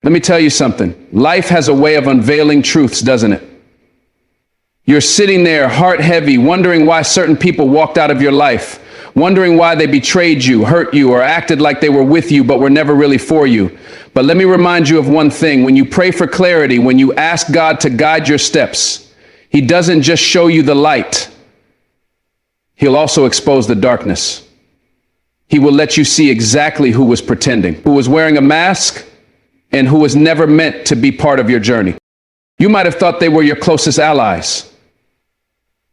Let me tell you something. Life has a way of unveiling truths, doesn't it? You're sitting there, heart heavy, wondering why certain people walked out of your life, wondering why they betrayed you, hurt you, or acted like they were with you but were never really for you. But let me remind you of one thing. When you pray for clarity, when you ask God to guide your steps, He doesn't just show you the light. He'll also expose the darkness. He will let you see exactly who was pretending, who was wearing a mask, and who was never meant to be part of your journey. You might have thought they were your closest allies,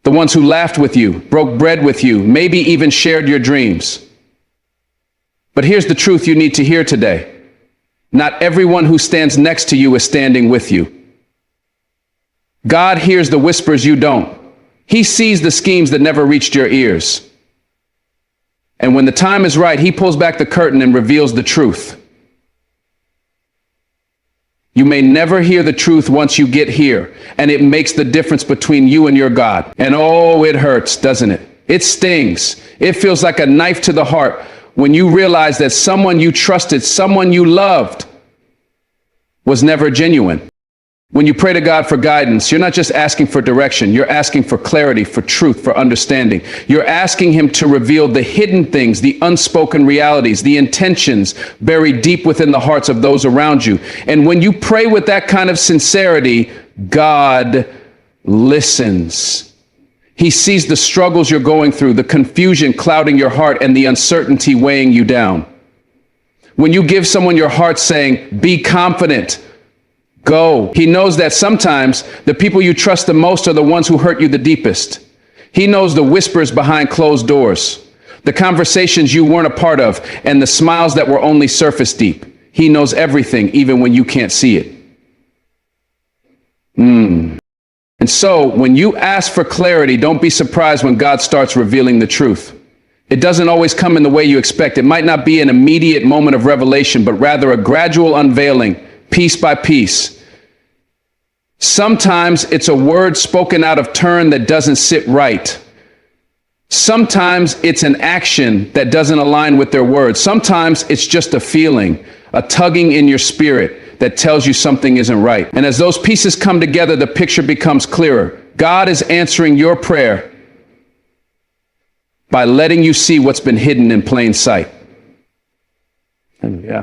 the ones who laughed with you, broke bread with you, maybe even shared your dreams. But here's the truth you need to hear today. Not everyone who stands next to you is standing with you. God hears the whispers you don't. He sees the schemes that never reached your ears. And when the time is right, He pulls back the curtain and reveals the truth. You may never hear the truth once you get here, and it makes the difference between you and your God. And oh, it hurts, doesn't it? It stings. It feels like a knife to the heart when you realize that someone you trusted, someone you loved, was never genuine. When you pray to God for guidance, you're not just asking for direction, you're asking for clarity, for truth, for understanding. You're asking Him to reveal the hidden things, the unspoken realities, the intentions buried deep within the hearts of those around you. And when you pray with that kind of sincerity, God listens. He sees the struggles you're going through, the confusion clouding your heart, and the uncertainty weighing you down. When you give someone your heart saying, "Be confident, go," He knows that sometimes the people you trust the most are the ones who hurt you the deepest. He knows the whispers behind closed doors, the conversations you weren't a part of, and the smiles that were only surface deep. He knows everything, even when you can't see it. And so, when you ask for clarity, don't be surprised when God starts revealing the truth. It doesn't always come in the way you expect. It might not be an immediate moment of revelation, but rather a gradual unveiling, piece by piece. Sometimes it's a word spoken out of turn that doesn't sit right. Sometimes it's an action that doesn't align with their words. Sometimes it's just a feeling, a tugging in your spirit that tells you something isn't right. And as those pieces come together, the picture becomes clearer. God is answering your prayer by letting you see what's been hidden in plain sight. Yeah.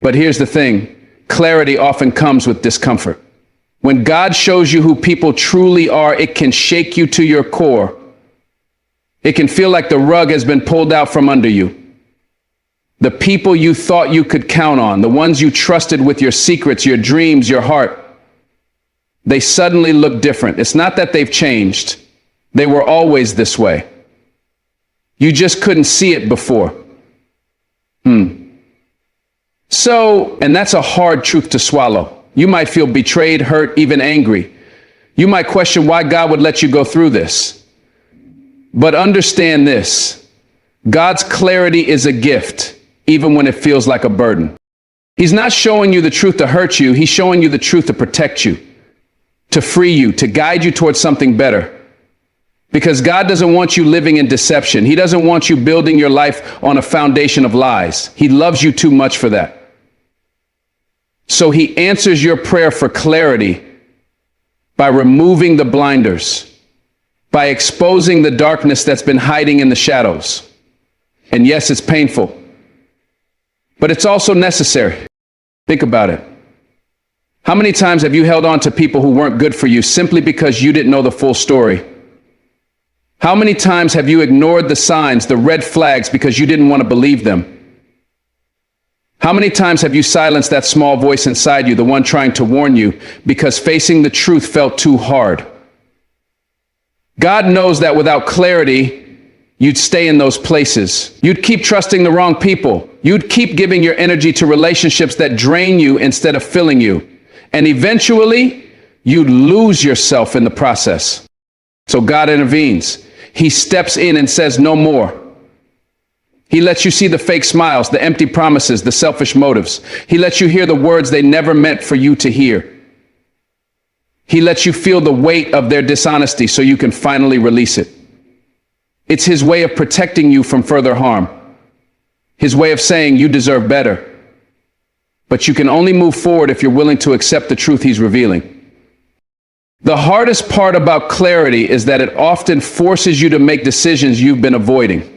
But here's the thing. Clarity often comes with discomfort. When God shows you who people truly are, it can shake you to your core. It can feel like the rug has been pulled out from under you. The people you thought you could count on, the ones you trusted with your secrets, your dreams, your heart, they suddenly look different. It's not that they've changed. They were always this way. You just couldn't see it before. So, and that's a hard truth to swallow. You might feel betrayed, hurt, even angry. You might question why God would let you go through this. But understand this. God's clarity is a gift, even when it feels like a burden. He's not showing you the truth to hurt you. He's showing you the truth to protect you, to free you, to guide you towards something better. Because God doesn't want you living in deception. He doesn't want you building your life on a foundation of lies. He loves you too much for that. So He answers your prayer for clarity by removing the blinders, by exposing the darkness that's been hiding in the shadows. And yes, it's painful, but it's also necessary. Think about it. How many times have you held on to people who weren't good for you simply because you didn't know the full story? How many times have you ignored the signs, the red flags, because you didn't want to believe them? How many times have you silenced that small voice inside you, the one trying to warn you, because facing the truth felt too hard? God knows that without clarity, you'd stay in those places. You'd keep trusting the wrong people. You'd keep giving your energy to relationships that drain you instead of filling you. And eventually, you'd lose yourself in the process. So God intervenes. He steps in and says, "No more." He lets you see the fake smiles, the empty promises, the selfish motives. He lets you hear the words they never meant for you to hear. He lets you feel the weight of their dishonesty so you can finally release it. It's His way of protecting you from further harm. His way of saying you deserve better. but you can only move forward if you're willing to accept the truth he's revealing. The hardest part about clarity is that it often forces you to make decisions you've been avoiding.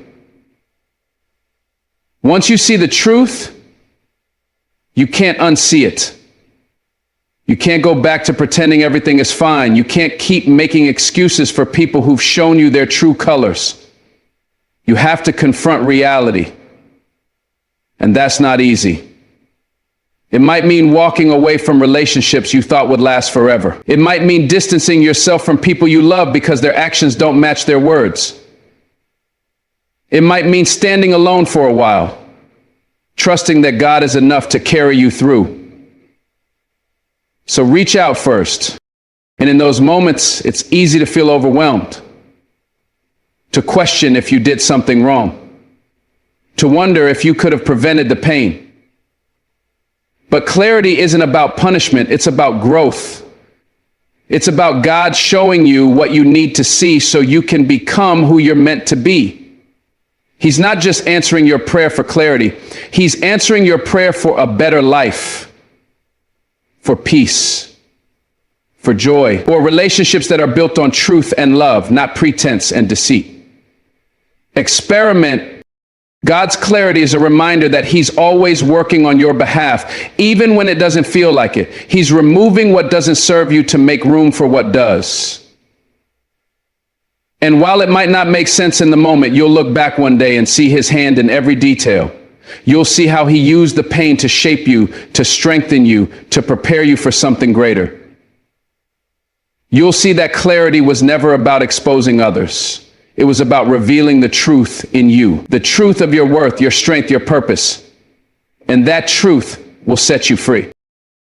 Once you see the truth, you can't unsee it. You can't go back to pretending everything is fine. You can't keep making excuses for people who've shown you their true colors. You have to confront reality. And that's not easy. It might mean walking away from relationships you thought would last forever. It might mean distancing yourself from people you love because their actions don't match their words. It might mean standing alone for a while, trusting that God is enough to carry you through. So reach out first. And in those moments, it's easy to feel overwhelmed, to question if you did something wrong, to wonder if you could have prevented the pain. But clarity isn't about punishment, it's about growth. It's about God showing you what you need to see so you can become who you're meant to be. He's not just answering your prayer for clarity, he's answering your prayer for a better life, for peace, for joy, or relationships that are built on truth and love, not pretense and deceit. Experiment. God's clarity is a reminder that he's always working on your behalf, even when it doesn't feel like it. He's removing what doesn't serve you to make room for what does. And while it might not make sense in the moment, you'll look back one day and see his hand in every detail. You'll see how he used the pain to shape you, to strengthen you, to prepare you for something greater. You'll see that clarity was never about exposing others. It was about revealing the truth in you, the truth of your worth, your strength, your purpose. And that truth will set you free.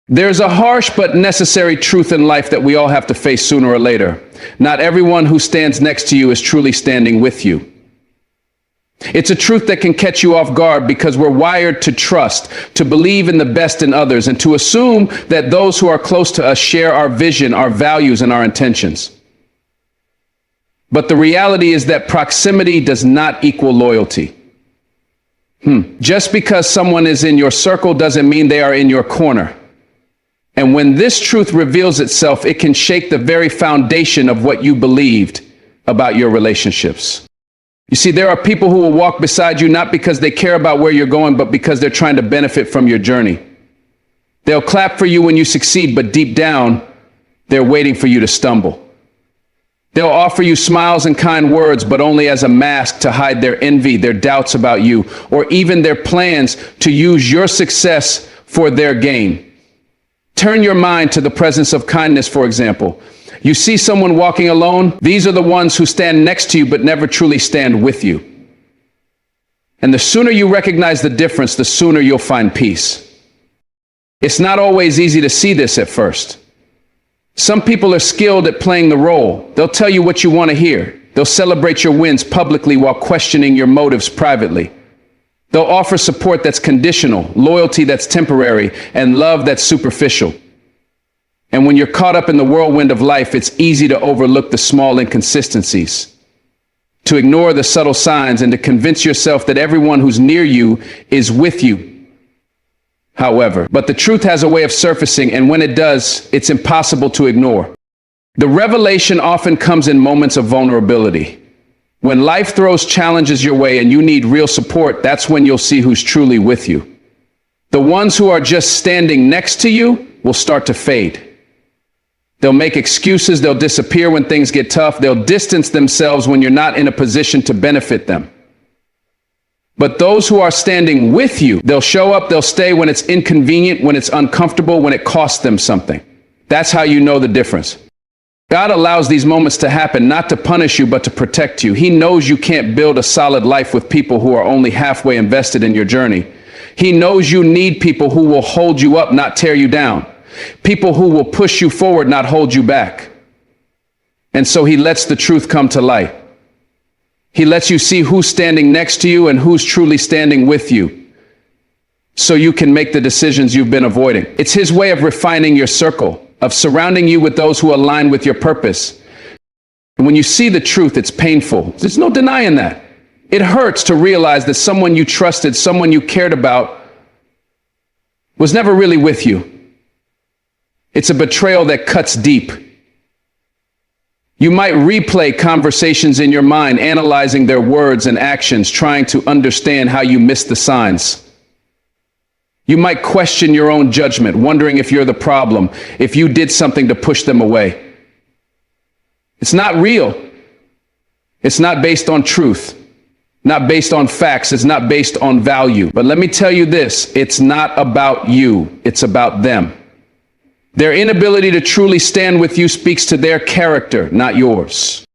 There's a harsh but necessary truth in life that we all have to face sooner or later. Not everyone who stands next to you is truly standing with you. It's a truth that can catch you off guard because we're wired to trust, to believe in the best in others, and to assume that those who are close to us share our vision, our values, and our intentions. But the reality is that proximity does not equal loyalty. Just because someone is in your circle doesn't mean they are in your corner. And when this truth reveals itself, it can shake the very foundation of what you believed about your relationships. You see, there are people who will walk beside you not because they care about where you're going, but because they're trying to benefit from your journey. They'll clap for you when you succeed, but deep down, they're waiting for you to stumble. They'll offer you smiles and kind words, but only as a mask to hide their envy, their doubts about you, or even their plans to use your success for their gain. Turn your mind to the presence of kindness, for example. You see someone walking alone, these are the ones who stand next to you but never truly stand with you. And the sooner you recognize the difference, the sooner you'll find peace. It's not always easy to see this at first. Some people are skilled at playing the role. They'll tell you what you want to hear. They'll celebrate your wins publicly while questioning your motives privately. They'll offer support that's conditional, loyalty that's temporary, and love that's superficial. And when you're caught up in the whirlwind of life, it's easy to overlook the small inconsistencies, to ignore the subtle signs, and to convince yourself that everyone who's near you is with you. However, but the truth has a way of surfacing, and when it does, it's impossible to ignore. The revelation often comes in moments of vulnerability. When life throws challenges your way and you need real support, that's when you'll see who's truly with you. The ones who are just standing next to you will start to fade. They'll make excuses, they'll disappear when things get tough, they'll distance themselves when you're not in a position to benefit them. But those who are standing with you, they'll show up, they'll stay when it's inconvenient, when it's uncomfortable, when it costs them something. That's how you know the difference. God allows these moments to happen, not to punish you, but to protect you. He knows you can't build a solid life with people who are only halfway invested in your journey. He knows you need people who will hold you up, not tear you down. People who will push you forward, not hold you back. And so he lets the truth come to light. He lets you see who's standing next to you and who's truly standing with you, so you can make the decisions you've been avoiding. It's his way of refining your circle, of surrounding you with those who align with your purpose. And when you see the truth, it's painful. There's no denying that. It hurts to realize that someone you trusted, someone you cared about, was never really with you. It's a betrayal that cuts deep. You might replay conversations in your mind, analyzing their words and actions, trying to understand how you missed the signs. You might question your own judgment, wondering if you're the problem, if you did something to push them away. It's not real. It's not based on truth, not based on facts. It's not based on value. But let me tell you this, it's not about you. It's about them. Their inability to truly stand with you speaks to their character, not yours.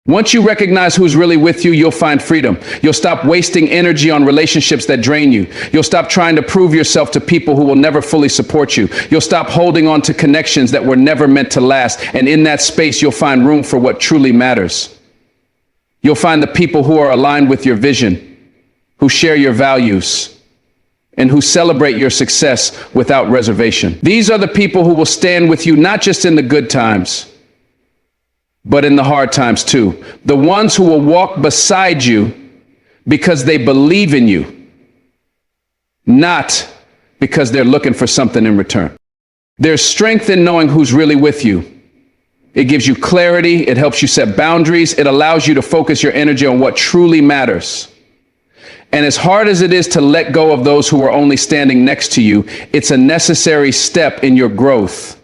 Once you recognize who's really with you, you'll find freedom. You'll stop wasting energy on relationships that drain you. You'll stop trying to prove yourself to people who will never fully support you. You'll stop holding on to connections that were never meant to last. And in that space, you'll find room for what truly matters. You'll find the people who are aligned with your vision, who share your values, and who celebrate your success without reservation. These are the people who will stand with you, not just in the good times, but in the hard times too. The ones who will walk beside you because they believe in you, not because they're looking for something in return. There's strength in knowing who's really with you. It gives you clarity. It helps you set boundaries. It allows you to focus your energy on what truly matters. And as hard as it is to let go of those who are only standing next to you, it's a necessary step in your growth.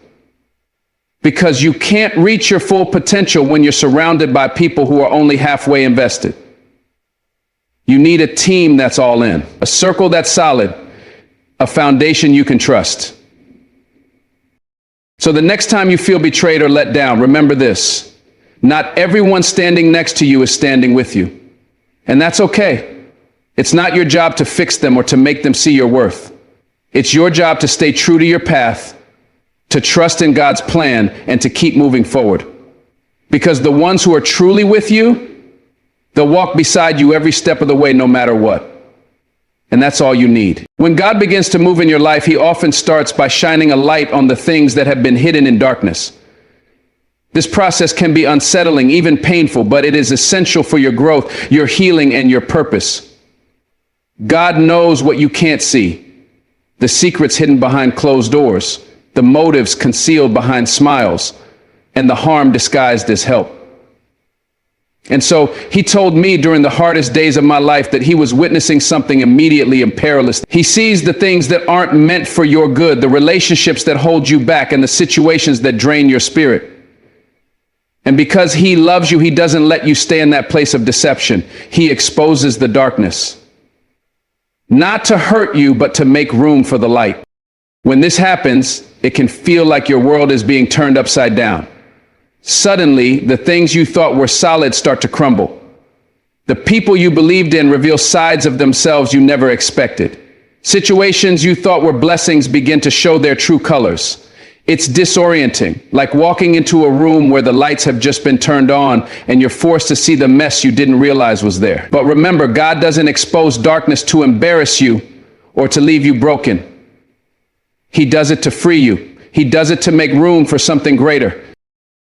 Because you can't reach your full potential when you're surrounded by people who are only halfway invested. You need a team that's all in, a circle that's solid, a foundation you can trust. So the next time you feel betrayed or let down, remember this: not everyone standing next to you is standing with you. And that's okay. It's not your job to fix them or to make them see your worth. It's your job to stay true to your path, to trust in God's plan, and to keep moving forward. Because the ones who are truly with you, they'll walk beside you every step of the way, no matter what. And that's all you need. When God begins to move in your life, he often starts by shining a light on the things that have been hidden in darkness. This process can be unsettling, even painful, but it is essential for your growth, your healing, and your purpose. God knows what you can't see, the secrets hidden behind closed doors, the motives concealed behind smiles, and the harm disguised as help. And so he told me during the hardest days of my life that he was witnessing something immediately and perilous. He sees the things that aren't meant for your good, the relationships that hold you back, and the situations that drain your spirit. And because he loves you, he doesn't let you stay in that place of deception. He exposes the darkness. Not to hurt you, but to make room for the light. When this happens, it can feel like your world is being turned upside down. Suddenly, the things you thought were solid start to crumble. The people you believed in reveal sides of themselves you never expected. Situations you thought were blessings begin to show their true colors. It's disorienting, like walking into a room where the lights have just been turned on and you're forced to see the mess you didn't realize was there. But remember, God doesn't expose darkness to embarrass you or to leave you broken. He does it to free you. He does it to make room for something greater.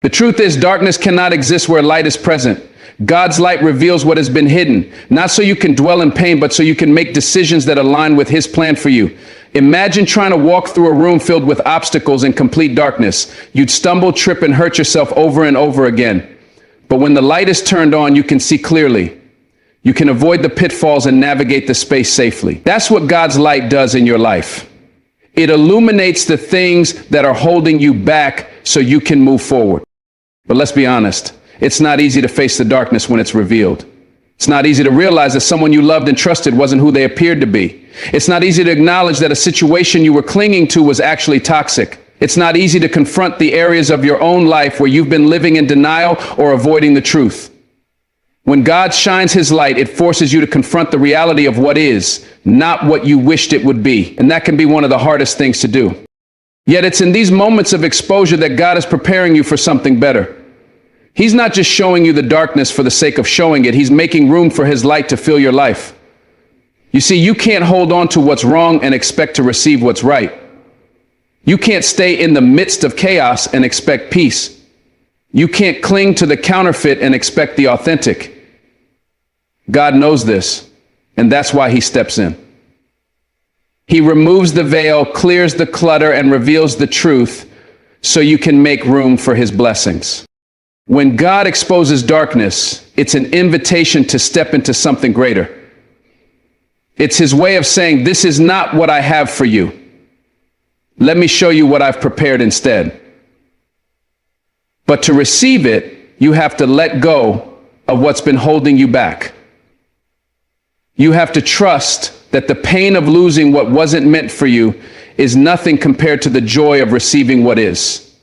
The truth is, darkness cannot exist where light is present. God's light reveals what has been hidden, not so you can dwell in pain, but so you can make decisions that align with his plan for you. Imagine trying to walk through a room filled with obstacles in complete darkness. You'd stumble, trip, and hurt yourself over and over again. But when the light is turned on, you can see clearly. You can avoid the pitfalls and navigate the space safely. That's what God's light does in your life. It illuminates the things that are holding you back so you can move forward. But let's be honest, it's not easy to face the darkness when it's revealed. It's not easy to realize that someone you loved and trusted wasn't who they appeared to be. It's not easy to acknowledge that a situation you were clinging to was actually toxic. It's not easy to confront the areas of your own life where you've been living in denial or avoiding the truth. When God shines his light, it forces you to confront the reality of what is, not what you wished it would be. And that can be one of the hardest things to do. Yet it's in these moments of exposure that God is preparing you for something better. He's not just showing you the darkness for the sake of showing it. He's making room for his light to fill your life. You see, you can't hold on to what's wrong and expect to receive what's right. You can't stay in the midst of chaos and expect peace. You can't cling to the counterfeit and expect the authentic. God knows this, and that's why he steps in. He removes the veil, clears the clutter, and reveals the truth so you can make room for his blessings. When God exposes darkness, it's an invitation to step into something greater. It's his way of saying, this is not what I have for you. Let me show you what I've prepared instead. But to receive it, you have to let go of what's been holding you back. You have to trust that the pain of losing what wasn't meant for you is nothing compared to the joy of receiving what is.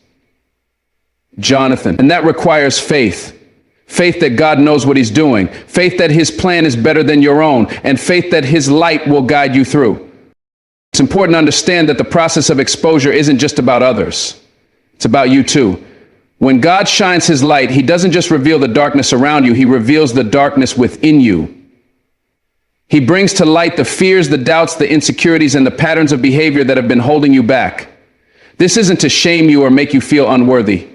Jonathan. And that requires faith. Faith that God knows what he's doing. Faith that his plan is better than your own. And faith that his light will guide you through. It's important to understand that the process of exposure isn't just about others. It's about you too. When God shines his light, he doesn't just reveal the darkness around you, he reveals the darkness within you. He brings to light the fears, the doubts, the insecurities, and the patterns of behavior that have been holding you back. This isn't to shame you or make you feel unworthy.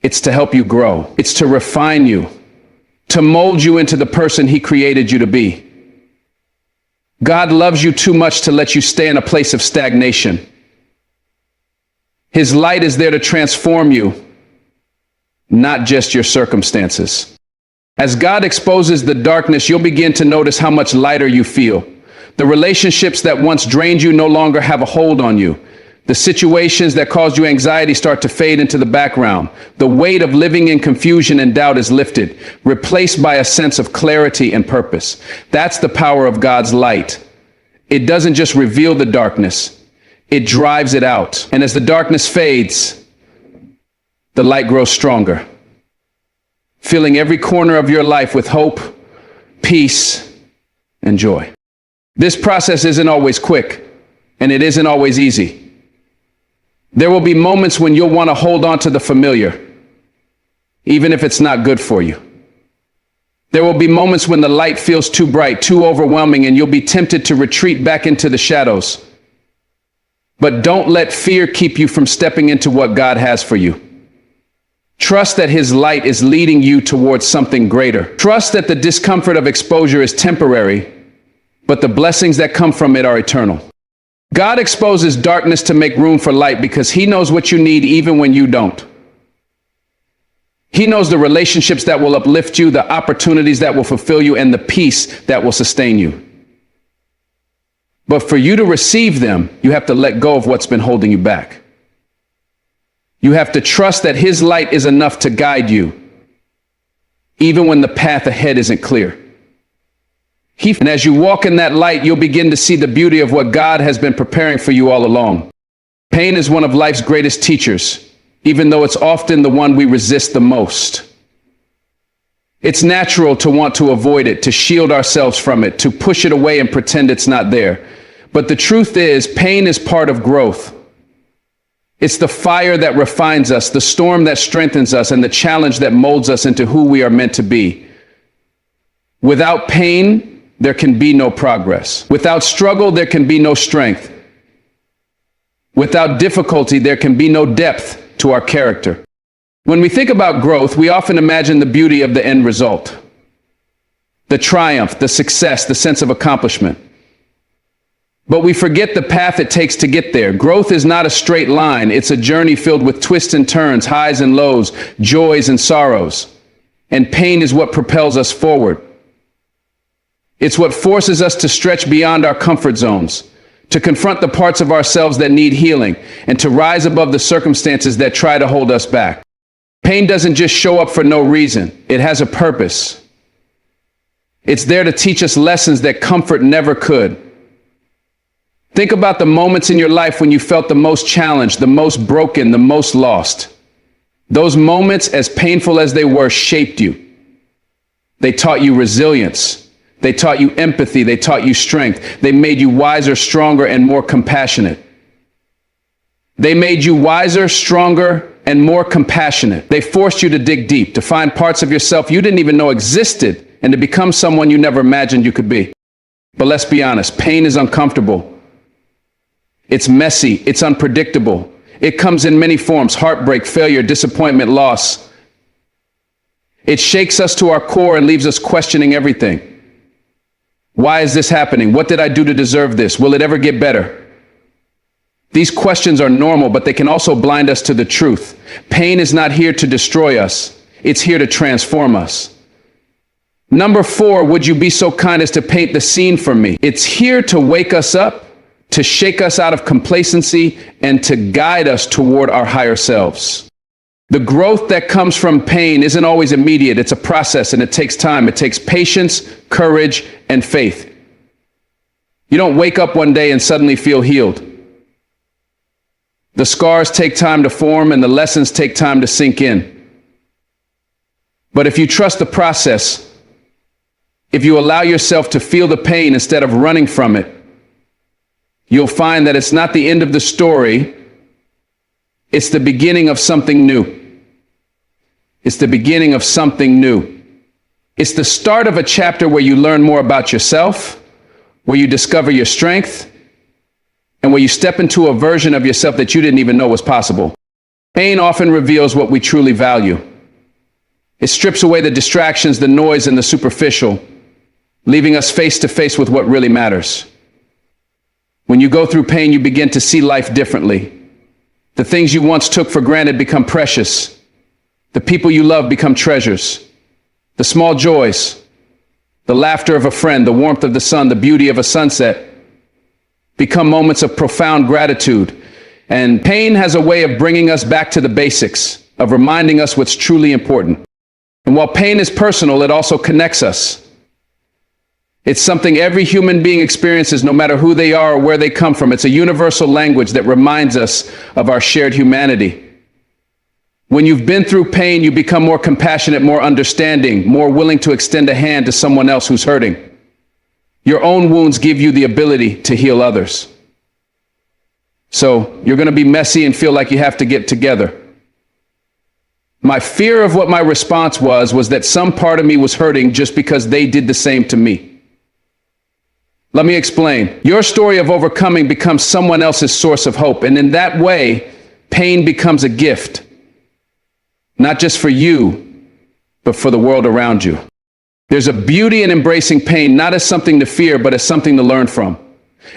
It's to help you grow. It's to refine you, to mold you into the person he created you to be. God loves you too much to let you stay in a place of stagnation. His light is there to transform you, not just your circumstances. As God exposes the darkness, you'll begin to notice how much lighter you feel. The relationships that once drained you no longer have a hold on you. The situations that caused you anxiety start to fade into the background. The weight of living in confusion and doubt is lifted, replaced by a sense of clarity and purpose. That's the power of God's light. It doesn't just reveal the darkness, it drives it out. And as the darkness fades, the light grows stronger, filling every corner of your life with hope, peace, and joy. This process isn't always quick, and it isn't always easy. There will be moments when you'll want to hold on to the familiar, even if it's not good for you. There will be moments when the light feels too bright, too overwhelming, and you'll be tempted to retreat back into the shadows. But don't let fear keep you from stepping into what God has for you. Trust that his light is leading you towards something greater. Trust that the discomfort of exposure is temporary, but the blessings that come from it are eternal. God exposes darkness to make room for light because he knows what you need even when you don't. He knows the relationships that will uplift you, the opportunities that will fulfill you, and the peace that will sustain you. But for you to receive them, you have to let go of what's been holding you back. You have to trust that his light is enough to guide you, even when the path ahead isn't clear. And as you walk in that light, you'll begin to see the beauty of what God has been preparing for you all along. Pain is one of life's greatest teachers, even though it's often the one we resist the most. It's natural to want to avoid it, to shield ourselves from it, to push it away and pretend it's not there. But the truth is, pain is part of growth. It's the fire that refines us, the storm that strengthens us, and the challenge that molds us into who we are meant to be. Without pain, there can be no progress. Without struggle, there can be no strength. Without difficulty, there can be no depth to our character. When we think about growth, we often imagine the beauty of the end result, the triumph, the success, the sense of accomplishment. But we forget the path it takes to get there. Growth is not a straight line. It's a journey filled with twists and turns, highs and lows, joys and sorrows. And pain is what propels us forward. It's what forces us to stretch beyond our comfort zones, to confront the parts of ourselves that need healing, and to rise above the circumstances that try to hold us back. Pain doesn't just show up for no reason. It has a purpose. It's there to teach us lessons that comfort never could. Think about the moments in your life when you felt the most challenged, the most broken, the most lost. Those moments, as painful as they were, shaped you. They taught you resilience. They taught you empathy. They taught you strength. They made you wiser, stronger, and more compassionate. They made you wiser, stronger, and more compassionate. They forced you to dig deep, to find parts of yourself you didn't even know existed, and to become someone you never imagined you could be. But let's be honest, pain is uncomfortable. It's messy. It's unpredictable. It comes in many forms: heartbreak, failure, disappointment, loss. It shakes us to our core and leaves us questioning everything. Why is this happening? What did I do to deserve this? Will it ever get better? These questions are normal, but they can also blind us to the truth. Pain is not here to destroy us. It's here to transform us. Number 4, would you be so kind as to paint the scene for me? It's here to wake us up, to shake us out of complacency, and to guide us toward our higher selves. The growth that comes from pain isn't always immediate. It's a process, and it takes time. It takes patience, courage, and faith. You don't wake up one day and suddenly feel healed. The scars take time to form, and the lessons take time to sink in. But if you trust the process, if you allow yourself to feel the pain instead of running from it, you'll find that it's not the end of the story. It's the beginning of something new. It's the beginning of something new. It's the start of a chapter where you learn more about yourself, where you discover your strength, and where you step into a version of yourself that you didn't even know was possible. Pain often reveals what we truly value. It strips away the distractions, the noise, and the superficial, leaving us face to face with what really matters. When you go through pain, you begin to see life differently. The things you once took for granted become precious. The people you love become treasures. The small joys, the laughter of a friend, the warmth of the sun, the beauty of a sunset, become moments of profound gratitude. And pain has a way of bringing us back to the basics, of reminding us what's truly important. And while pain is personal, it also connects us. It's something every human being experiences, no matter who they are or where they come from. It's a universal language that reminds us of our shared humanity. When you've been through pain, you become more compassionate, more understanding, more willing to extend a hand to someone else who's hurting. Your own wounds give you the ability to heal others. So you're going to be messy and feel like you have to get together. My fear of what my response was that some part of me was hurting just because they did the same to me. Let me explain. Your story of overcoming becomes someone else's source of hope. And in that way, pain becomes a gift, not just for you, but for the world around you. There's a beauty in embracing pain, not as something to fear, but as something to learn from.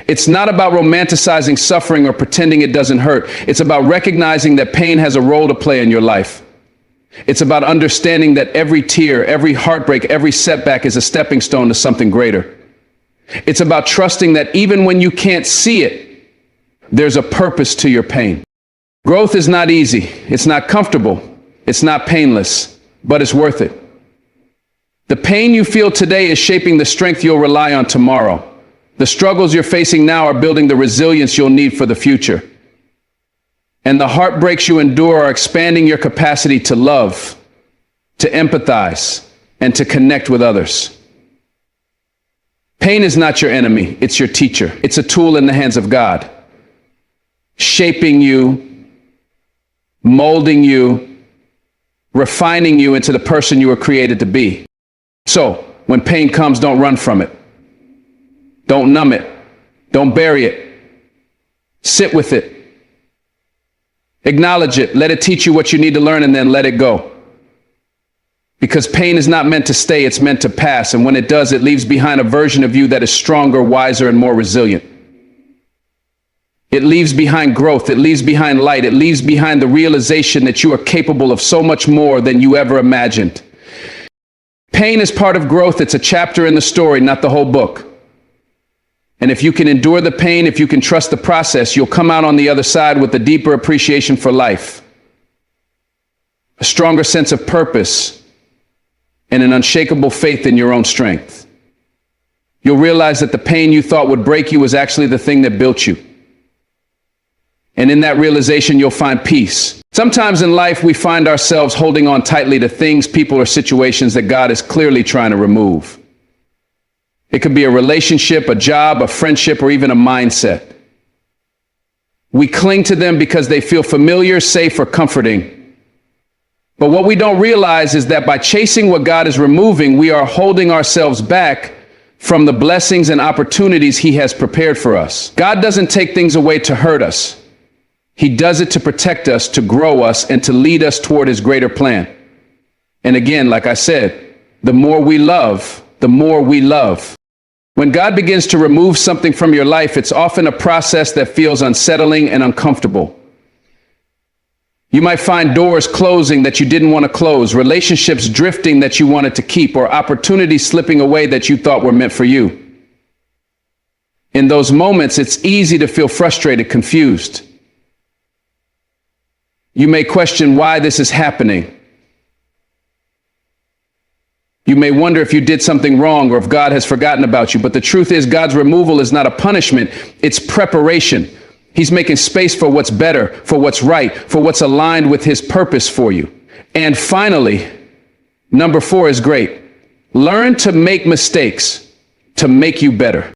It's not about romanticizing suffering or pretending it doesn't hurt. It's about recognizing that pain has a role to play in your life. It's about understanding that every tear, every heartbreak, every setback is a stepping stone to something greater. It's about trusting that even when you can't see it, there's a purpose to your pain. Growth is not easy. It's not comfortable. It's not painless, but it's worth it. The pain you feel today is shaping the strength you'll rely on tomorrow. The struggles you're facing now are building the resilience you'll need for the future. And the heartbreaks you endure are expanding your capacity to love, to empathize, and to connect with others. Pain is not your enemy, it's your teacher. It's a tool in the hands of God, shaping you, molding you, refining you into the person you were created to be. So, when pain comes, don't run from it. Don't numb it. Don't bury it. Sit with it. Acknowledge it. Let it teach you what you need to learn, and then let it go. Because pain is not meant to stay, it's meant to pass. And when it does, it leaves behind a version of you that is stronger, wiser, and more resilient. It leaves behind growth. It leaves behind light. It leaves behind the realization that you are capable of so much more than you ever imagined. Pain is part of growth. It's a chapter in the story, not the whole book. And if you can endure the pain, if you can trust the process, you'll come out on the other side with a deeper appreciation for life, a stronger sense of purpose, and an unshakable faith in your own strength. You'll realize that the pain you thought would break you was actually the thing that built you. And in that realization, you'll find peace. Sometimes in life, we find ourselves holding on tightly to things, people, or situations that God is clearly trying to remove. It could be a relationship, a job, a friendship, or even a mindset. We cling to them because they feel familiar, safe, or comforting. But what we don't realize is that by chasing what God is removing, we are holding ourselves back from the blessings and opportunities He has prepared for us. God doesn't take things away to hurt us. He does it to protect us, to grow us, and to lead us toward His greater plan. And again, like I said, the more we love, the more we love. When God begins to remove something from your life, it's often a process that feels unsettling and uncomfortable. You might find doors closing that you didn't want to close, relationships drifting that you wanted to keep, or opportunities slipping away that you thought were meant for you. In those moments, it's easy to feel frustrated, confused. You may question why this is happening. You may wonder if you did something wrong or if God has forgotten about you. But the truth is, God's removal is not a punishment. It's preparation. He's making space for what's better, for what's right, for what's aligned with his purpose for you. And finally, number 4 is great. Learn to make mistakes to make you better.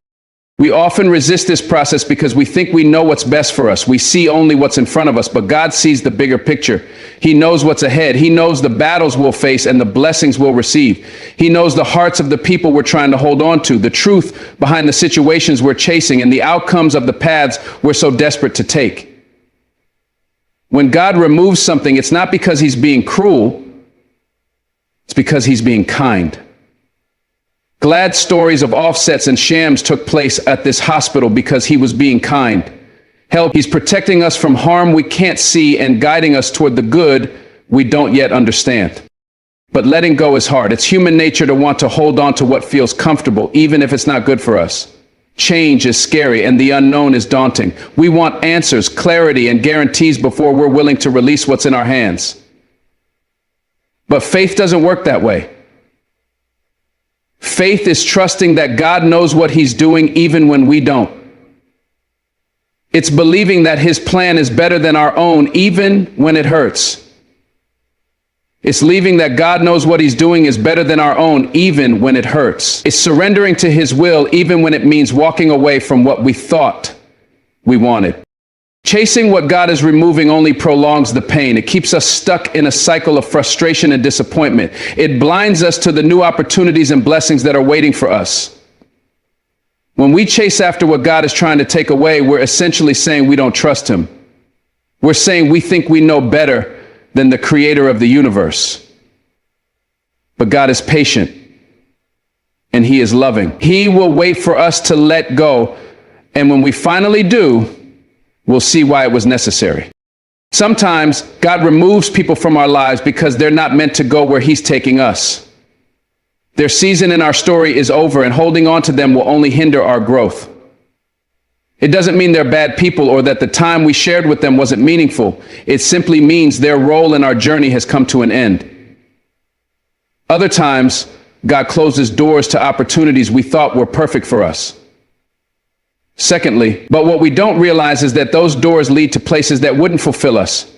We often resist this process because we think we know what's best for us. We see only what's in front of us, but God sees the bigger picture. He knows what's ahead. He knows the battles we'll face and the blessings we'll receive. He knows the hearts of the people we're trying to hold on to, the truth behind the situations we're chasing, and the outcomes of the paths we're so desperate to take. When God removes something, it's not because he's being cruel. It's because he's being kind. Glad stories of offsets and shams took place at this hospital because he was being kind. Hell, he's protecting us from harm we can't see and guiding us toward the good we don't yet understand. But letting go is hard. It's human nature to want to hold on to what feels comfortable, even if it's not good for us. Change is scary and the unknown is daunting. We want answers, clarity, and guarantees before we're willing to release what's in our hands. But faith doesn't work that way. Faith is trusting that God knows what he's doing even when we don't. It's believing that his plan is better than our own even when it hurts. It's believing that God knows what he's doing is better than our own even when it hurts. It's surrendering to his will even when it means walking away from what we thought we wanted. Chasing what God is removing only prolongs the pain. It keeps us stuck in a cycle of frustration and disappointment. It blinds us to the new opportunities and blessings that are waiting for us. When we chase after what God is trying to take away, we're essentially saying we don't trust him. We're saying we think we know better than the creator of the universe. But God is patient and he is loving. He will wait for us to let go. And when we finally do, we'll see why it was necessary. Sometimes God removes people from our lives because they're not meant to go where he's taking us. Their season in our story is over, and holding on to them will only hinder our growth. It doesn't mean they're bad people or that the time we shared with them wasn't meaningful. It simply means their role in our journey has come to an end. Other times, God closes doors to opportunities we thought were perfect for us. Secondly, but what we don't realize is that those doors lead to places that wouldn't fulfill us,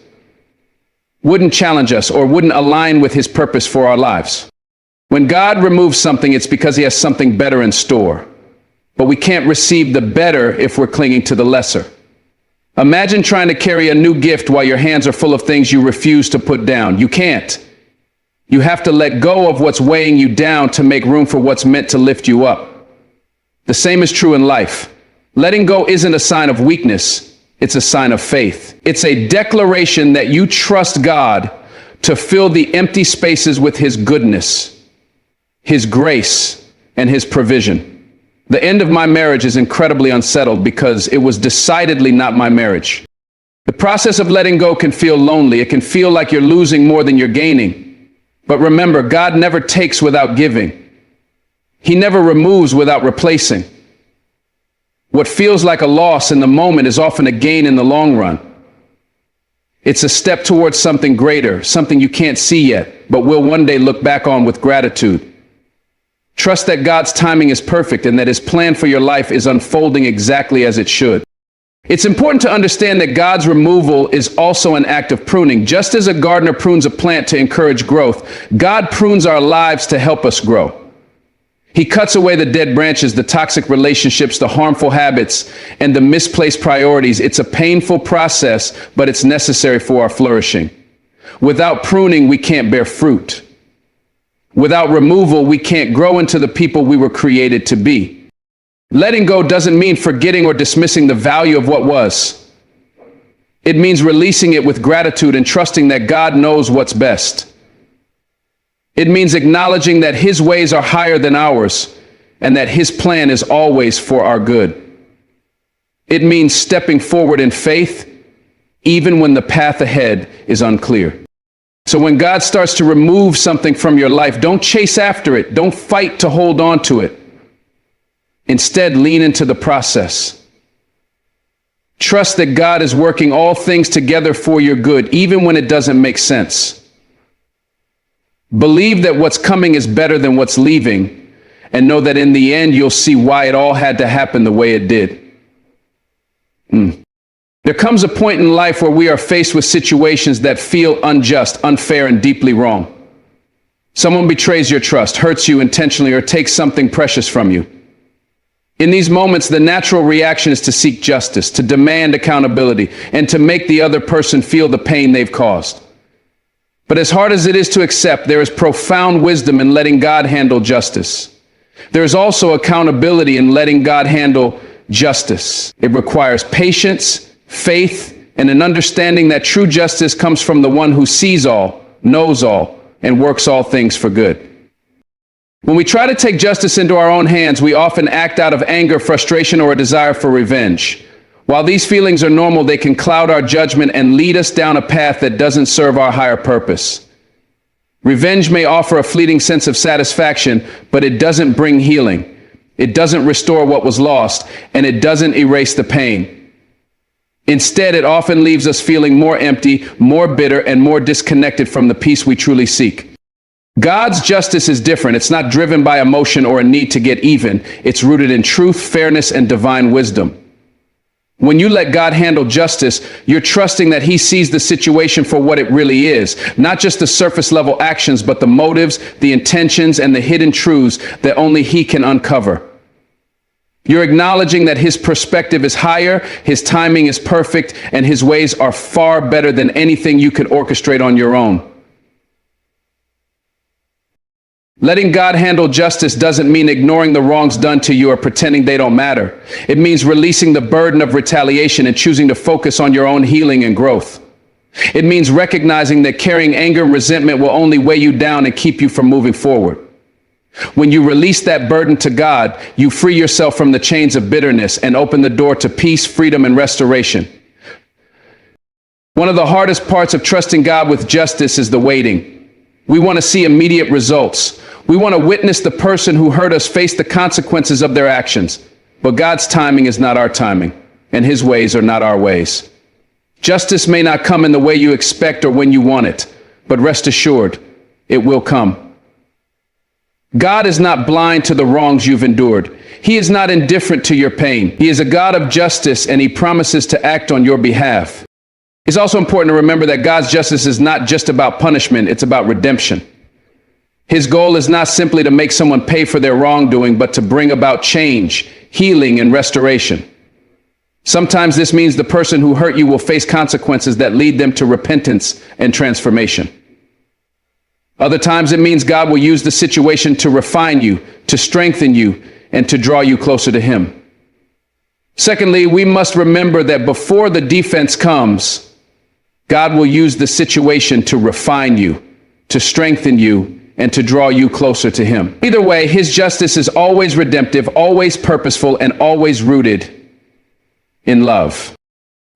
wouldn't challenge us, or wouldn't align with his purpose for our lives. When God removes something, it's because he has something better in store. But we can't receive the better if we're clinging to the lesser. Imagine trying to carry a new gift while your hands are full of things you refuse to put down. You can't. You have to let go of what's weighing you down to make room for what's meant to lift you up. The same is true in life. Letting go isn't a sign of weakness, it's a sign of faith. It's a declaration that you trust God to fill the empty spaces with his goodness, his grace, and his provision. The end of my marriage is incredibly unsettled because it was decidedly not my marriage. The process of letting go can feel lonely. It can feel like you're losing more than you're gaining. But remember, God never takes without giving. He never removes without replacing. What feels like a loss in the moment is often a gain in the long run. It's a step towards something greater, something you can't see yet, but will one day look back on with gratitude. Trust that God's timing is perfect and that his plan for your life is unfolding exactly as it should. It's important to understand that God's removal is also an act of pruning. Just as a gardener prunes a plant to encourage growth, God prunes our lives to help us grow. He cuts away the dead branches, the toxic relationships, the harmful habits, and the misplaced priorities. It's a painful process, but it's necessary for our flourishing. Without pruning, we can't bear fruit. Without removal, we can't grow into the people we were created to be. Letting go doesn't mean forgetting or dismissing the value of what was. It means releasing it with gratitude and trusting that God knows what's best. It means acknowledging that his ways are higher than ours and that his plan is always for our good. It means stepping forward in faith, even when the path ahead is unclear. So when God starts to remove something from your life, don't chase after it. Don't fight to hold on to it. Instead, lean into the process. Trust that God is working all things together for your good, even when it doesn't make sense. Believe that what's coming is better than what's leaving, and know that in the end, you'll see why it all had to happen the way it did. There comes a point in life where we are faced with situations that feel unjust, unfair, and deeply wrong. Someone betrays your trust, hurts you intentionally, or takes something precious from you. In these moments, the natural reaction is to seek justice, to demand accountability, and to make the other person feel the pain they've caused. But as hard as it is to accept, there is profound wisdom in letting God handle justice. There is also accountability in letting God handle justice. It requires patience, faith, and an understanding that true justice comes from the one who sees all, knows all, and works all things for good. When we try to take justice into our own hands, we often act out of anger, frustration, or a desire for revenge. While these feelings are normal, they can cloud our judgment and lead us down a path that doesn't serve our higher purpose. Revenge may offer a fleeting sense of satisfaction, but it doesn't bring healing. It doesn't restore what was lost, and it doesn't erase the pain. Instead, it often leaves us feeling more empty, more bitter, and more disconnected from the peace we truly seek. God's justice is different. It's not driven by emotion or a need to get even. It's rooted in truth, fairness, and divine wisdom. When you let God handle justice, you're trusting that he sees the situation for what it really is, not just the surface level actions, but the motives, the intentions, and the hidden truths that only he can uncover. You're acknowledging that his perspective is higher, his timing is perfect, and his ways are far better than anything you could orchestrate on your own. Letting God handle justice doesn't mean ignoring the wrongs done to you or pretending they don't matter. It means releasing the burden of retaliation and choosing to focus on your own healing and growth. It means recognizing that carrying anger and resentment will only weigh you down and keep you from moving forward. When you release that burden to God, you free yourself from the chains of bitterness and open the door to peace, freedom, and restoration. One of the hardest parts of trusting God with justice is the waiting. We want to see immediate results. We want to witness the person who hurt us face the consequences of their actions. But God's timing is not our timing, and his ways are not our ways. Justice may not come in the way you expect or when you want it, but rest assured, it will come. God is not blind to the wrongs you've endured. He is not indifferent to your pain. He is a God of justice, and he promises to act on your behalf. It's also important to remember that God's justice is not just about punishment, it's about redemption. His goal is not simply to make someone pay for their wrongdoing, but to bring about change, healing, and restoration. Sometimes this means the person who hurt you will face consequences that lead them to repentance and transformation. Other times it means God will use the situation to refine you, to strengthen you, and to draw you closer to him. Secondly, we must remember that before the defense comes, God will use the situation to refine you, to strengthen you, and to draw you closer to him. Either way, his justice is always redemptive, always purposeful, and always rooted in love.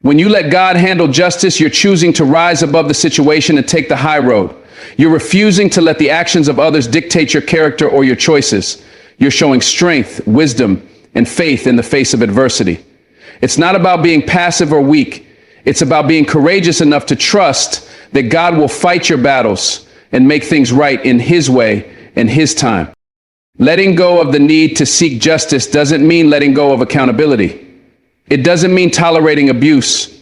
When you let God handle justice, you're choosing to rise above the situation and take the high road. You're refusing to let the actions of others dictate your character or your choices. You're showing strength, wisdom, and faith in the face of adversity. It's not about being passive or weak. It's about being courageous enough to trust that God will fight your battles and make things right in his way and his time. Letting go of the need to seek justice doesn't mean letting go of accountability. It doesn't mean tolerating abuse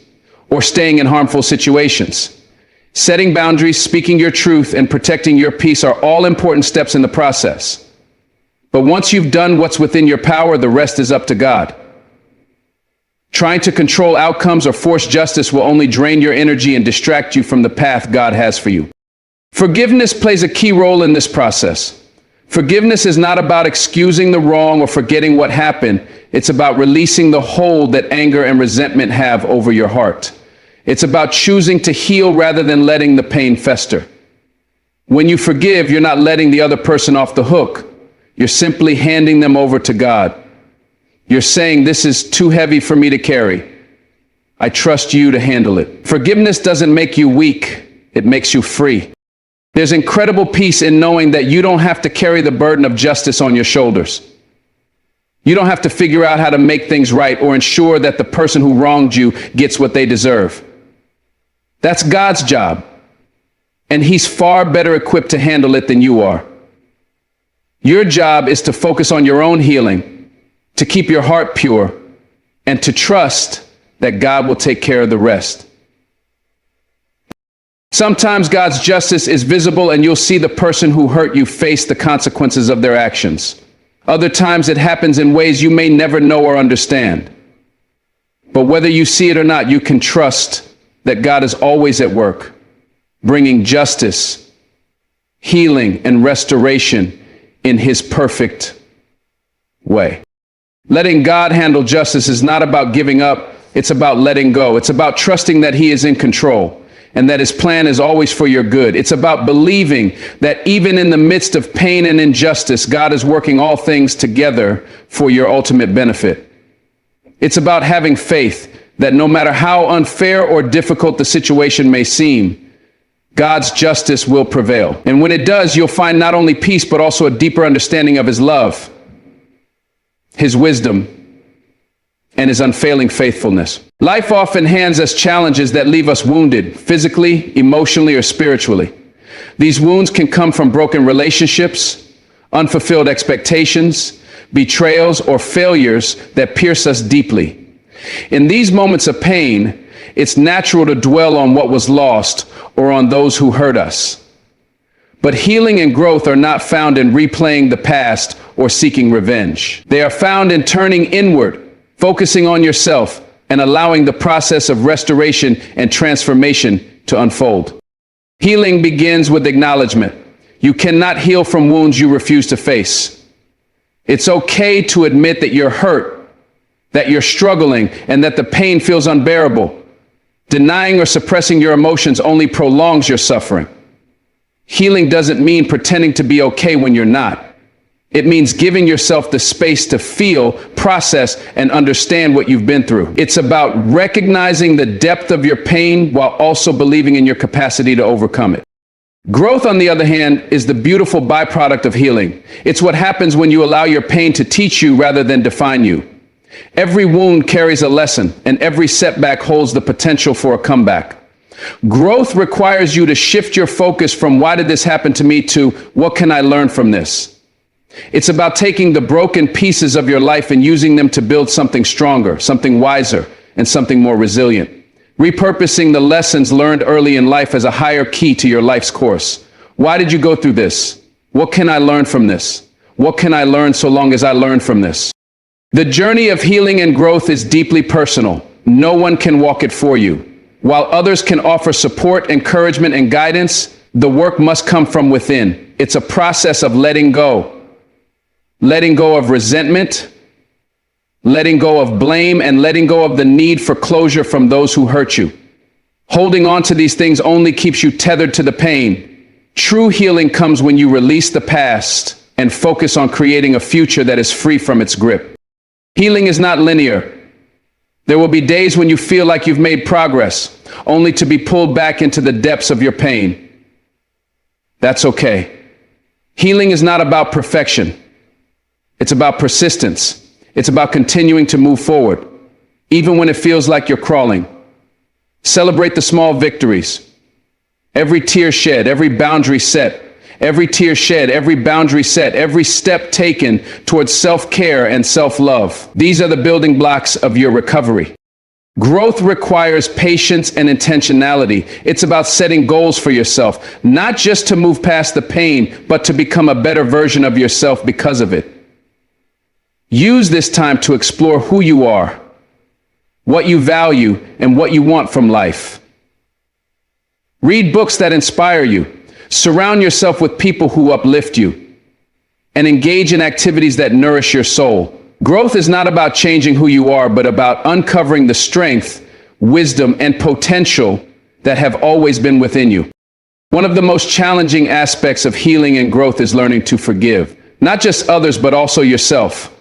or staying in harmful situations. Setting boundaries, speaking your truth, and protecting your peace are all important steps in the process. But once you've done what's within your power, the rest is up to God. Trying to control outcomes or force justice will only drain your energy and distract you from the path God has for you. Forgiveness plays a key role in this process. Forgiveness is not about excusing the wrong or forgetting what happened. It's about releasing the hold that anger and resentment have over your heart. It's about choosing to heal rather than letting the pain fester. When you forgive, you're not letting the other person off the hook. You're simply handing them over to God. You're saying, this is too heavy for me to carry. I trust you to handle it. Forgiveness doesn't make you weak. It makes you free. There's incredible peace in knowing that you don't have to carry the burden of justice on your shoulders. You don't have to figure out how to make things right or ensure that the person who wronged you gets what they deserve. That's God's job, and He's far better equipped to handle it than you are. Your job is to focus on your own healing, to keep your heart pure, and to trust that God will take care of the rest. Sometimes God's justice is visible and you'll see the person who hurt you face the consequences of their actions. Other times it happens in ways you may never know or understand. But whether you see it or not, you can trust that God is always at work, bringing justice, healing, and restoration in His perfect way. Letting God handle justice is not about giving up. It's about letting go. It's about trusting that He is in control and that His plan is always for your good. It's about believing that even in the midst of pain and injustice, God is working all things together for your ultimate benefit. It's about having faith that no matter how unfair or difficult the situation may seem, God's justice will prevail. And when it does, you'll find not only peace, but also a deeper understanding of His love, His wisdom, and His unfailing faithfulness. Life often hands us challenges that leave us wounded, physically, emotionally, or spiritually. These wounds can come from broken relationships, unfulfilled expectations, betrayals, or failures that pierce us deeply. In these moments of pain, it's natural to dwell on what was lost or on those who hurt us. But healing and growth are not found in replaying the past or seeking revenge. They are found in turning inward, focusing on yourself, and allowing the process of restoration and transformation to unfold. Healing begins with acknowledgement. You cannot heal from wounds you refuse to face. It's okay to admit that you're hurt, that you're struggling, and that the pain feels unbearable. Denying or suppressing your emotions only prolongs your suffering. Healing doesn't mean pretending to be okay when you're not. It means giving yourself the space to feel, process, and understand what you've been through. It's about recognizing the depth of your pain while also believing in your capacity to overcome it. Growth, on the other hand, is the beautiful byproduct of healing. It's what happens when you allow your pain to teach you rather than define you. Every wound carries a lesson, and every setback holds the potential for a comeback. Growth requires you to shift your focus from "why did this happen to me" to "what can I learn from this?" It's about taking the broken pieces of your life and using them to build something stronger, something wiser, and something more resilient. Repurposing the lessons learned early in life as a higher key to your life's course. Why did you go through this? What can I learn from this? What can I learn so long as I learn from this? The journey of healing and growth is deeply personal. No one can walk it for you. While others can offer support, encouragement, and guidance, the work must come from within. It's a process of letting go. Letting go of resentment, letting go of blame, and letting go of the need for closure from those who hurt you. Holding on to these things only keeps you tethered to the pain. True healing comes when you release the past and focus on creating a future that is free from its grip. Healing is not linear. There will be days when you feel like you've made progress, only to be pulled back into the depths of your pain. That's okay. Healing is not about perfection. It's about persistence. It's about continuing to move forward, even when it feels like you're crawling. Celebrate the small victories. Every tear shed, every boundary set, every tear shed, every boundary set, every step taken towards self-care and self-love. These are the building blocks of your recovery. Growth requires patience and intentionality. It's about setting goals for yourself, not just to move past the pain, but to become a better version of yourself because of it. Use this time to explore who you are, what you value, and what you want from life. Read books that inspire you. Surround yourself with people who uplift you, and engage in activities that nourish your soul. Growth is not about changing who you are, but about uncovering the strength, wisdom, and potential that have always been within you. One of the most challenging aspects of healing and growth is learning to forgive. not just others, but also yourself.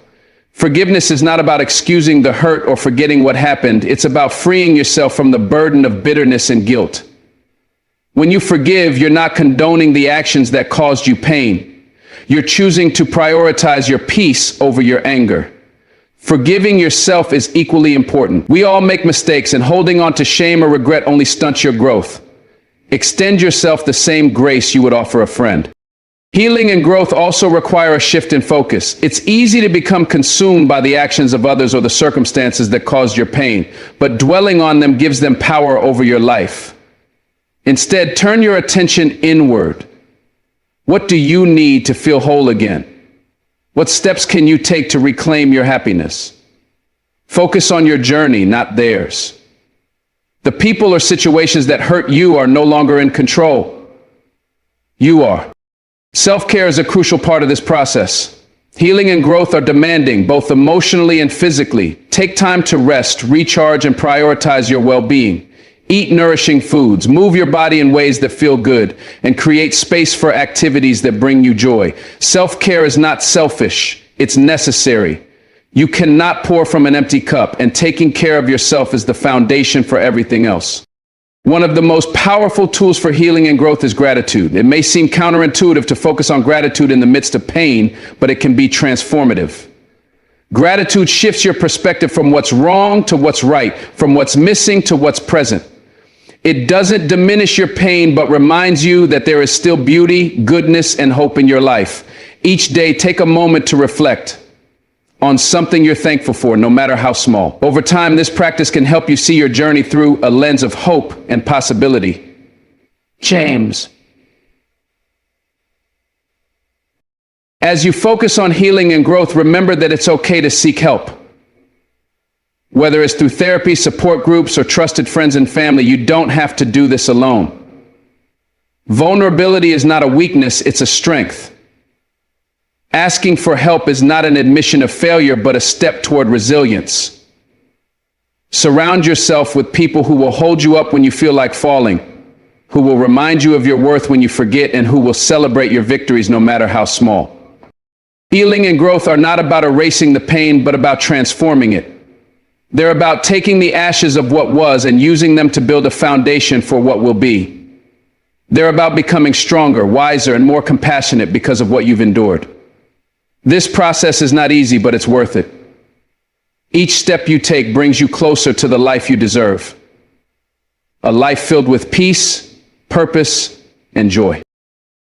Forgiveness is not about excusing the hurt or forgetting what happened. It's about freeing yourself from the burden of bitterness and guilt. When you forgive, you're not condoning the actions that caused you pain. You're choosing to prioritize your peace over your anger. Forgiving yourself is equally important. We all make mistakes, and holding on to shame or regret only stunts your growth. Extend yourself the same grace you would offer a friend. Healing and growth also require a shift in focus. It's easy to become consumed by the actions of others or the circumstances that caused your pain, but dwelling on them gives them power over your life. Instead, turn your attention inward. What do you need to feel whole again? What steps can you take to reclaim your happiness? Focus on your journey, not theirs. The people or situations that hurt you are no longer in control. You are. Self-care is a crucial part of this process. Healing and growth are demanding, both emotionally and physically. Take time to rest, recharge, and prioritize your well-being. Eat nourishing foods, move your body in ways that feel good, and create space for activities that bring you joy. Self-care is not selfish, it's necessary. You cannot pour from an empty cup, and taking care of yourself is the foundation for everything else. One of the most powerful tools for healing and growth is gratitude. It may seem counterintuitive to focus on gratitude in the midst of pain, but it can be transformative. Gratitude shifts your perspective from what's wrong to what's right, from what's missing to what's present. It doesn't diminish your pain, but reminds you that there is still beauty, goodness, and hope in your life. Each day, take a moment to reflect on something you're thankful for, no matter how small. Over time, this practice can help you see your journey through a lens of hope and possibility. James. As you focus on healing and growth, remember that it's okay to seek help. Whether it's through therapy, support groups, or trusted friends and family, you don't have to do this alone. Vulnerability is not a weakness, it's a strength. Asking for help is not an admission of failure, but a step toward resilience. Surround yourself with people who will hold you up when you feel like falling, who will remind you of your worth when you forget, and who will celebrate your victories no matter how small. Healing and growth are not about erasing the pain, but about transforming it. They're about taking the ashes of what was and using them to build a foundation for what will be. They're about becoming stronger, wiser, and more compassionate because of what you've endured. This process is not easy, but it's worth it. Each step you take brings you closer to the life you deserve. A life filled with peace, purpose, and joy.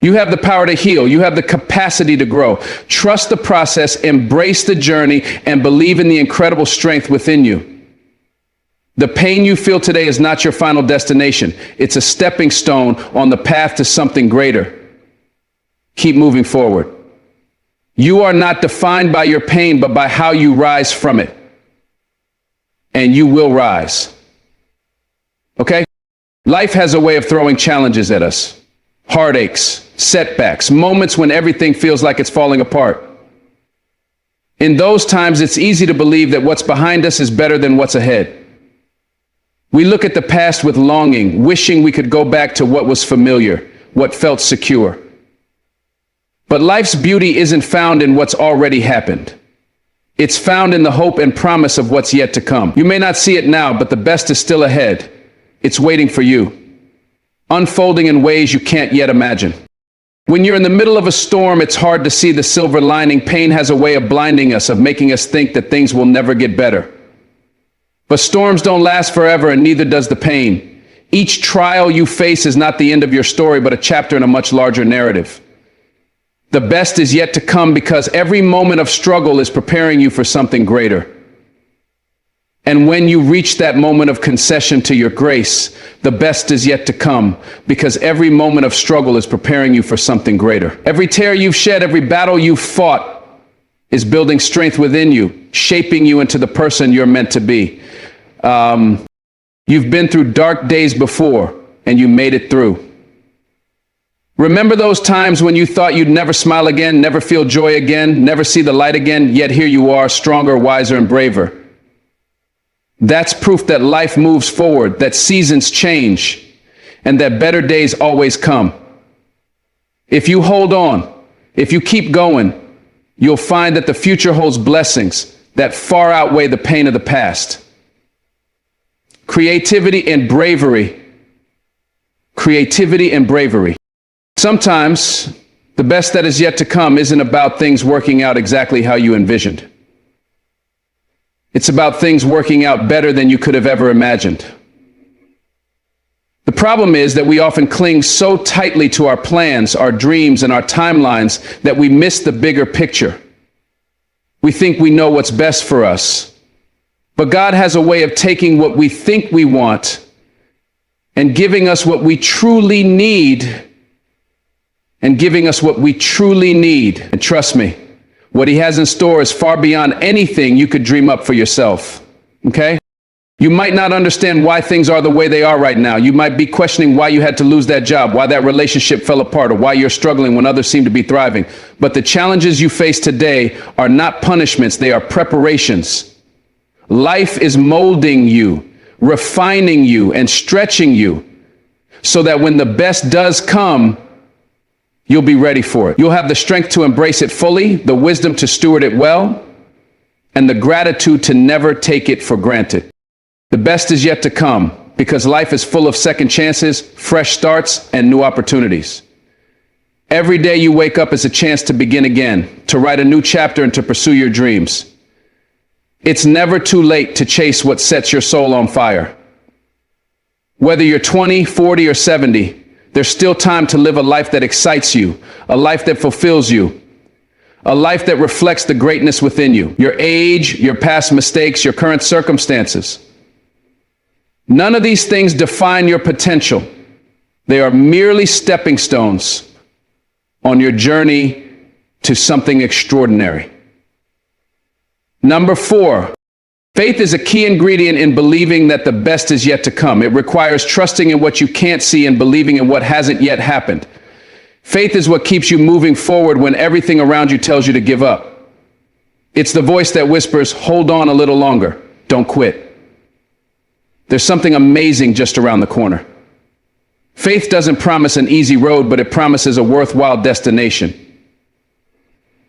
You have the power to heal. You have the capacity to grow. Trust the process, embrace the journey, and believe in the incredible strength within you. The pain you feel today is not your final destination. It's a stepping stone on the path to something greater. Keep moving forward. You are not defined by your pain, but by how you rise from it. And you will rise. Okay? Life has a way of throwing challenges at us. Heartaches, setbacks, moments when everything feels like it's falling apart. In those times, it's easy to believe that what's behind us is better than what's ahead. We look at the past with longing, wishing we could go back to what was familiar, what felt secure. But life's beauty isn't found in what's already happened. It's found in the hope and promise of what's yet to come. You may not see it now, but the best is still ahead. It's waiting for you, unfolding in ways you can't yet imagine. When you're in the middle of a storm, it's hard to see the silver lining. Pain has a way of blinding us, of making us think that things will never get better. But storms don't last forever, and neither does the pain. Each trial you face is not the end of your story, but a chapter in a much larger narrative. The best is yet to come, because every moment of struggle is preparing you for something greater. And when you reach that moment of concession to your grace, the best is yet to come, because every moment of struggle is preparing you for something greater. Every tear you've shed, every battle you've fought is building strength within you, shaping you into the person you're meant to be. You've been through dark days before, and you made it through. Remember those times when you thought you'd never smile again, never feel joy again, never see the light again, yet here you are, stronger, wiser, and braver. That's proof that life moves forward, that seasons change, and that better days always come. If you hold on, if you keep going, you'll find that the future holds blessings that far outweigh the pain of the past. Creativity and bravery. Creativity and bravery. Sometimes the best that is yet to come isn't about things working out exactly how you envisioned. It's about things working out better than you could have ever imagined. The problem is that we often cling so tightly to our plans, our dreams, and our timelines that we miss the bigger picture. We think we know what's best for us, but God has a way of taking what we think we want and giving us what we truly need, and giving us what we truly need. And trust me, what he has in store is far beyond anything you could dream up for yourself. Okay? You might not understand why things are the way they are right now. You might be questioning why you had to lose that job, why that relationship fell apart, or why you're struggling when others seem to be thriving. But the challenges you face today are not punishments, they are preparations. Life is molding you, refining you, and stretching you so that when the best does come, you'll be ready for it. You'll have the strength to embrace it fully, the wisdom to steward it well, and the gratitude to never take it for granted. The best is yet to come because life is full of second chances, fresh starts, and new opportunities. Every day you wake up is a chance to begin again, to write a new chapter and to pursue your dreams. It's never too late to chase what sets your soul on fire. Whether you're 20, 40, or 70, there's still time to live a life that excites you, a life that fulfills you, a life that reflects the greatness within you, your age, your past mistakes, your current circumstances. None of these things define your potential. They are merely stepping stones on your journey to something extraordinary. Number 4, faith is a key ingredient in believing that the best is yet to come. It requires trusting in what you can't see and believing in what hasn't yet happened. Faith is what keeps you moving forward when everything around you tells you to give up. It's the voice that whispers, hold on a little longer, don't quit. There's something amazing just around the corner. Faith doesn't promise an easy road, but it promises a worthwhile destination.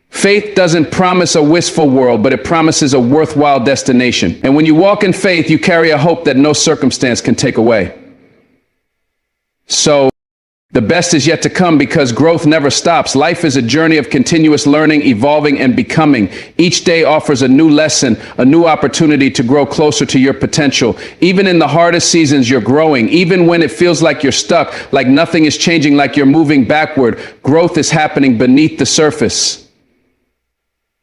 Faith doesn't promise a wistful world, but it promises a worthwhile destination. And when you walk in faith, you carry a hope that no circumstance can take away. So, the best is yet to come because growth never stops. Life is a journey of continuous learning, evolving, and becoming. Each day offers a new lesson, a new opportunity to grow closer to your potential. Even in the hardest seasons, you're growing. Even when it feels like you're stuck, like nothing is changing, like you're moving backward, growth is happening beneath the surface.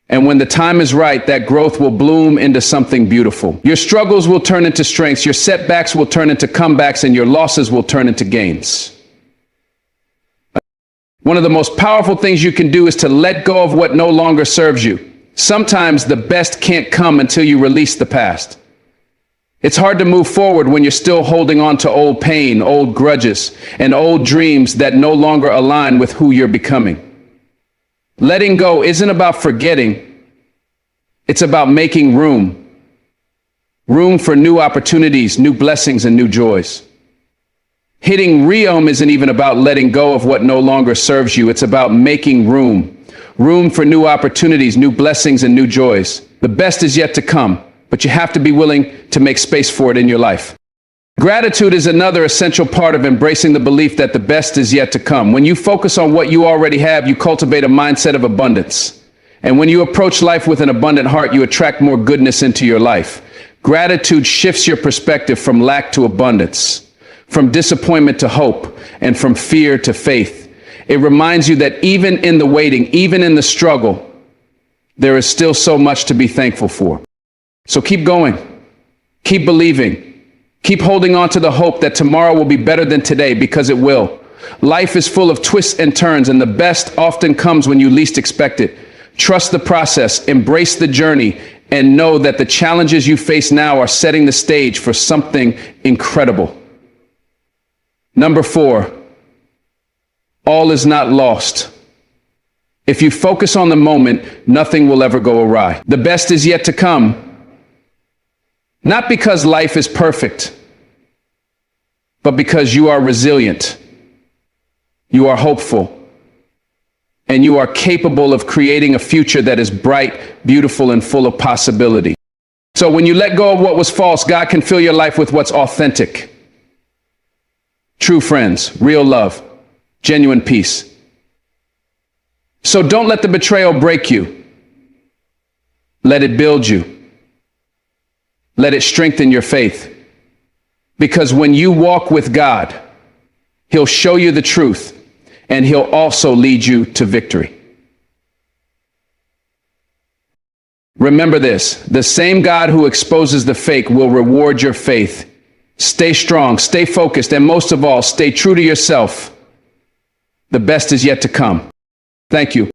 And when the time is right, that growth will bloom into something beautiful. Your struggles will turn into strengths, your setbacks will turn into comebacks, and your losses will turn into gains. One of the most powerful things you can do is to let go of what no longer serves you. Sometimes the best can't come until you release the past. It's hard to move forward when you're still holding on to old pain, old grudges, and old dreams that no longer align with who you're becoming. Letting go isn't about forgetting. It's about making room. Room for new opportunities, new blessings, and new joys. Hitting reom isn't even about letting go of what no longer serves you. It's about making room. Room for new opportunities, new blessings, and new joys. The best is yet to come, but you have to be willing to make space for it in your life. Gratitude is another essential part of embracing the belief that the best is yet to come. When you focus on what you already have, you cultivate a mindset of abundance. And when you approach life with an abundant heart, you attract more goodness into your life. Gratitude shifts your perspective from lack to abundance, from disappointment to hope, and from fear to faith. It reminds you that even in the waiting, even in the struggle, there is still so much to be thankful for. So keep going, keep believing, keep holding on to the hope that tomorrow will be better than today, because it will. Life is full of twists and turns, and the best often comes when you least expect it. Trust the process, embrace the journey, and know that the challenges you face now are setting the stage for something incredible. Number 4, all is not lost. If you focus on the moment, nothing will ever go awry. The best is yet to come, not because life is perfect, but because you are resilient, you are hopeful, and you are capable of creating a future that is bright, beautiful, and full of possibility. So when you let go of what was false, God can fill your life with what's authentic. True friends, real love, genuine peace. So don't let the betrayal break you. Let it build you. Let it strengthen your faith. Because when you walk with God, He'll show you the truth, and He'll also lead you to victory. Remember this, the same God who exposes the fake will reward your faith. Stay strong, stay focused, and most of all, stay true to yourself. The best is yet to come. Thank you.